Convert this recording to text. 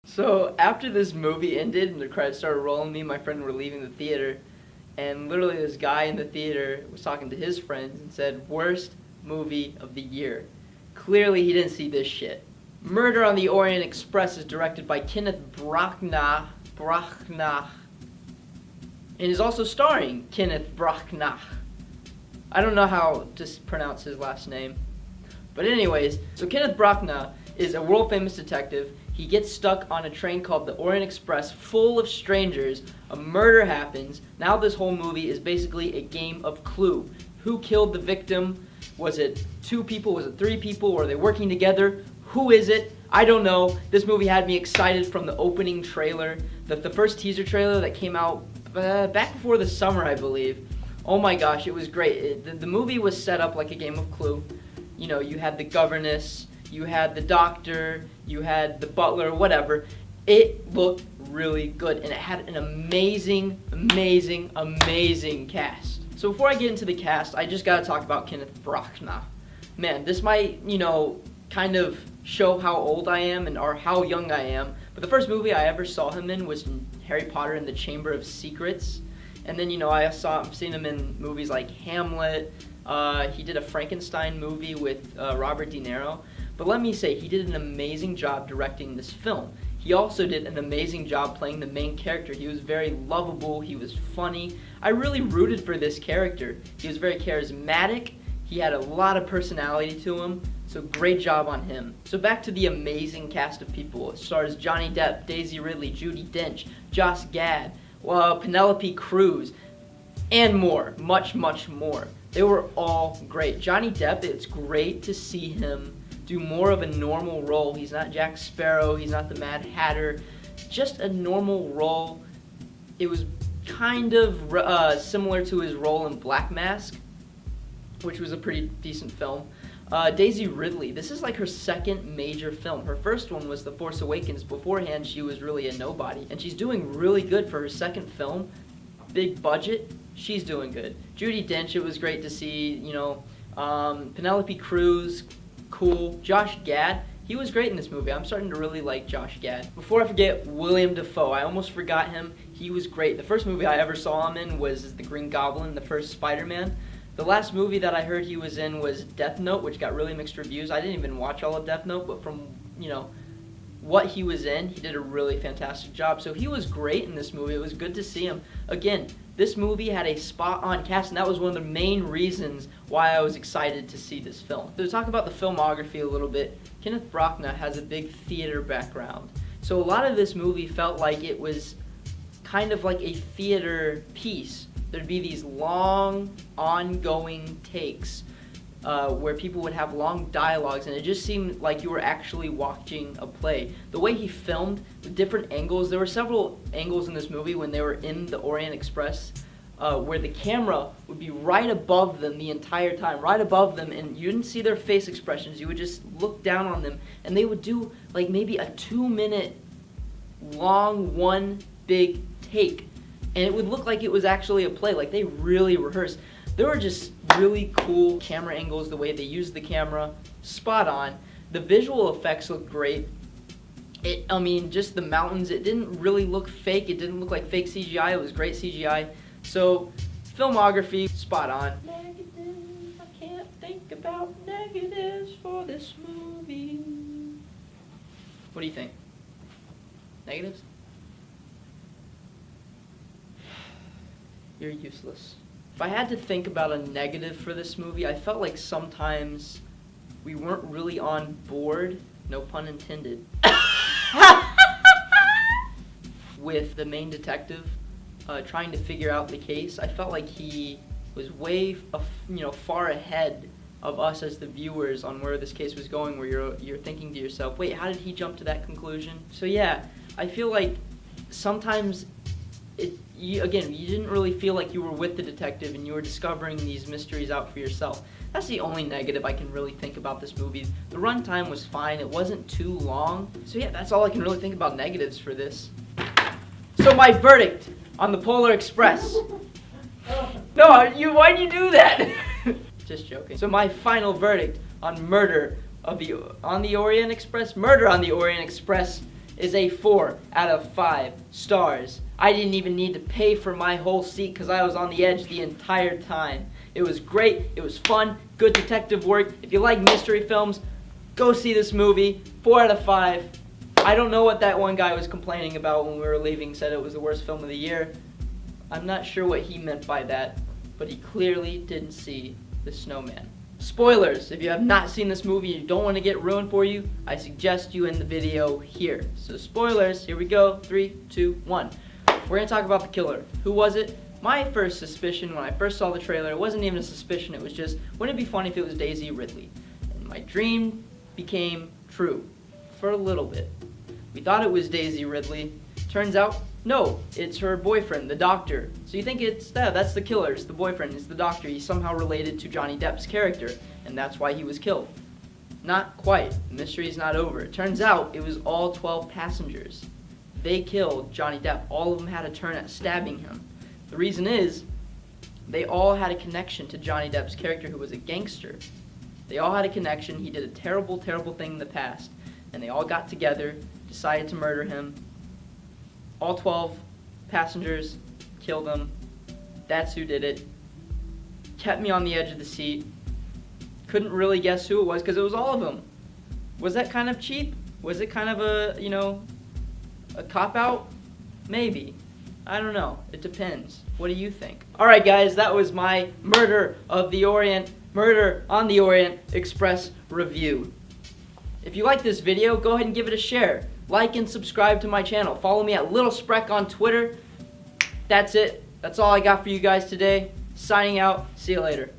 So after this movie ended and the credits started rolling, me and my friend were leaving the theater, and literally this guy in the theater was talking to his friends and said, worst movie of the year. Clearly he didn't see this shit. Murder on the Orient Express is directed by Kenneth Branagh, and is also starring Kenneth Branagh. I don't know how to pronounce his last name. But anyways, so Kenneth Branagh is a world-famous detective. He gets stuck on a train called the Orient Express full of strangers. A murder happens. Now this whole movie is basically a game of Clue. Who killed the victim? Was it 2 people? Was it 3 people? Were they working together? Who is it? I don't know. This movie had me excited from the opening trailer. The first teaser trailer that came out back before the summer, I believe. Oh my gosh, it was great. The movie was set up like a game of Clue. You know, you had the governess, you had the doctor, you had the butler, whatever. It looked really good, and it had an amazing cast. So before I get into the cast, I just gotta talk about Kenneth Branagh. Man, this might, kind of show how old I am or how young I am. But the first movie I ever saw him in was Harry Potter and the Chamber of Secrets. And then, I've seen him in movies like Hamlet. He did a Frankenstein movie with Robert De Niro. But let me say, he did an amazing job directing this film. He also did an amazing job playing the main character. He was very lovable. He was funny. I really rooted for this character. He was very charismatic. He had a lot of personality to him. So great job on him. So back to the amazing cast of people. It stars Johnny Depp, Daisy Ridley, Judi Dench, Josh Gad, Penelope Cruz, and more. Much more. They were all great. Johnny Depp, it's great to see him do more of a normal role. He's not Jack Sparrow. He's not the Mad Hatter. Just a normal role. It was kind of similar to his role in Black Mask, which was a pretty decent film. Daisy Ridley, this is like her second major film. Her first one was The Force Awakens. Beforehand, she was really a nobody. And she's doing really good for her second film. Big budget, she's doing good. Judi Dench, it was great to see, Penelope Cruz, cool. Josh Gad, he was great in this movie. I'm starting to really like Josh Gad. Before I forget, William Dafoe. I almost forgot him. He was great. The first movie I ever saw him in was The Green Goblin, the first Spider-Man. The last movie that I heard he was in was Death Note, which got really mixed reviews. I didn't even watch all of Death Note, but from, what he was in, he did a really fantastic job. So he was great in this movie. It was good to see him. Again, this movie had a spot-on cast, and that was one of the main reasons why I was excited to see this film. So to talk about the filmography a little bit, Kenneth Branagh has a big theater background. So a lot of this movie felt like it was kind of like a theater piece. There'd be these long, ongoing takes where people would have long dialogues, and it just seemed like you were actually watching a play. The way he filmed, with different angles, there were several angles in this movie when they were in the Orient Express where the camera would be right above them the entire time, right above them, and you didn't see their face expressions. You would just look down on them, and they would do like maybe a 2-minute long one big take. And it would look like it was actually a play, like they really rehearsed. There were just really cool camera angles, the way they used the camera, spot on. The visual effects looked great. Just the mountains, it didn't really look fake. It didn't look like fake CGI. It was great CGI. So, filmography, spot on. Negatives, I can't think about negatives for this movie. What do you think? Negatives? You're useless. If I had to think about a negative for this movie, I felt like sometimes we weren't really on board, no pun intended, with the main detective trying to figure out the case. I felt like he was way, far ahead of us as the viewers on where this case was going, where you're thinking to yourself, wait, how did he jump to that conclusion? So yeah, I feel like sometimes you didn't really feel like you were with the detective and you were discovering these mysteries out for yourself. That's the only negative I can really think about this movie. The runtime was fine. It wasn't too long. So yeah, that's all I can really think about negatives for this. So my verdict on the Polar Express. No, why'd you do that? Just joking. So my final verdict on Murder on the Orient Express is a 4 out of 5 stars. I didn't even need to pay for my whole seat because I was on the edge the entire time. It was great, it was fun, good detective work. If you like mystery films, go see this movie. 4 out of 5. I don't know what that one guy was complaining about when we were leaving, said it was the worst film of the year. I'm not sure what he meant by that, but he clearly didn't see The Snowman. Spoilers, if you have not seen this movie and you don't want to get ruined for you, I suggest you end the video here. So spoilers, here we go, 3, 2, 1. We're going to talk about the killer. Who was it? My first suspicion when I first saw the trailer, it wasn't even a suspicion, it was just, wouldn't it be funny if it was Daisy Ridley? And my dream became true, for a little bit. We thought it was Daisy Ridley. Turns out, no, it's her boyfriend, the doctor. So you think that's the killer, it's the boyfriend, it's the doctor. He's somehow related to Johnny Depp's character, and that's why he was killed. Not quite. The mystery's not over. It turns out it was all 12 passengers. They killed Johnny Depp. All of them had a turn at stabbing him. The reason is, they all had a connection to Johnny Depp's character, who was a gangster. They all had a connection. He did a terrible, terrible thing in the past, and they all got together, decided to murder him. All 12 passengers killed him. That's who did it. Kept me on the edge of the seat. Couldn't really guess who it was because it was all of them. Was that kind of cheap? Was it kind of a cop-out? Maybe. I don't know. It depends. What do you think? Alright guys, that was my Murder on the Orient Express review. If you like this video, go ahead and give it a share. Like and subscribe to my channel. Follow me at Little Sprec on Twitter. That's it. That's all I got for you guys today. Signing out. See you later.